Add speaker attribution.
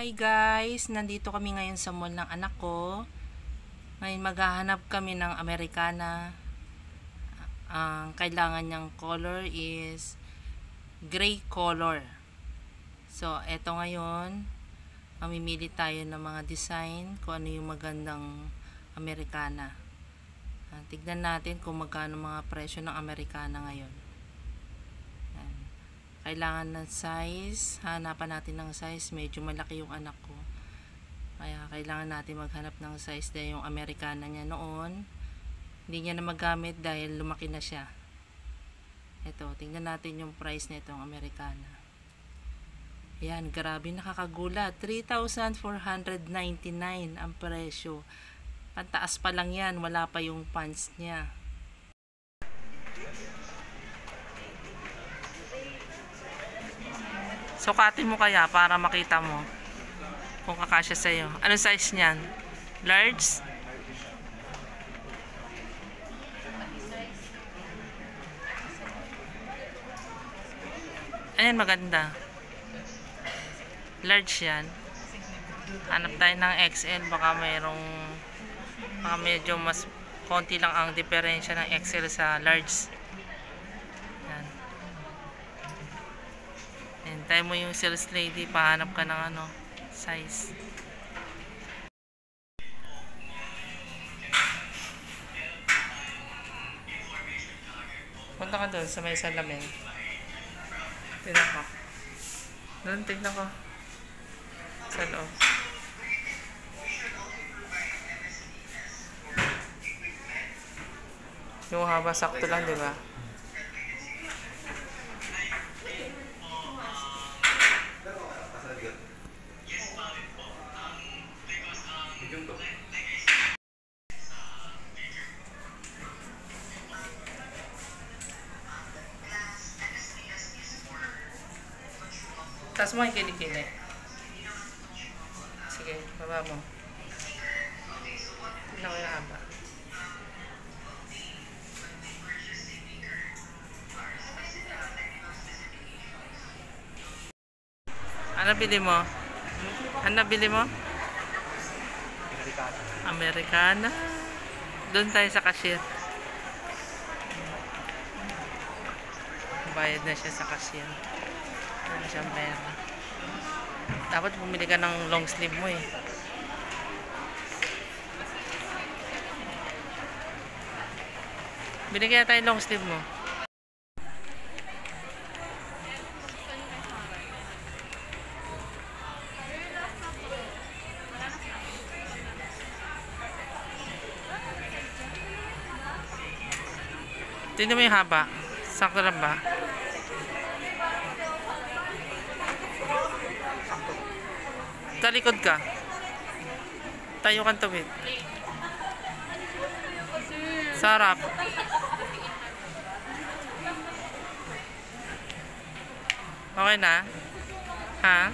Speaker 1: Hi guys, nandito kami ngayon sa mall ng anak ko. Ngayon maghahanap kami ng Americana. Ang kailangan niyang color is gray color. So, eto ngayon, mamimili tayo ng mga design kung ano yung magandang Americana. Tignan natin kung magkano mga presyo ng Americana ngayon. Kailangan ng size, hanapan natin ng size, medyo malaki yung anak ko, kaya kailangan natin maghanap ng size dahil yung Americana niya noon hindi niya na magamit dahil lumaki na siya. Ito, tingnan natin yung price nitong Americana. Ayan, grabe, nakakagulat, 3,499 ang presyo. Pantaas pa lang yan, wala pa yung pants niya. Sukatin mo kaya para makita mo kung kakasya sa'yo. Anong size niyan? Large? Ayan, maganda. Large yan. Hanap tayo ng XL. Baka medyo mas konti lang ang diferensya ng XL sa large. Hintay mo yung sales lady, pahanap ka ng size. Punta ka doon sa may salamin. Tignan ko. Doon, tignan ko. Sa loob. Yung haba, sakto lang, di ba? Taas mo yung kilikili. Sige, baba mo. Tignan ko yung haba. Ano bili mo? Ano bili mo? Americana. Doon tayo sa cashier. Bayad na siya sa cashier. Ano siyang pera. Dapat bumili ka ng long sleeve mo eh. Bili kaya tayo long sleeve mo. Tingnan mo yung haba. Sakto lang ba? Talikod ka. Tayo kang tawid. Sarap. Okay na? Ha?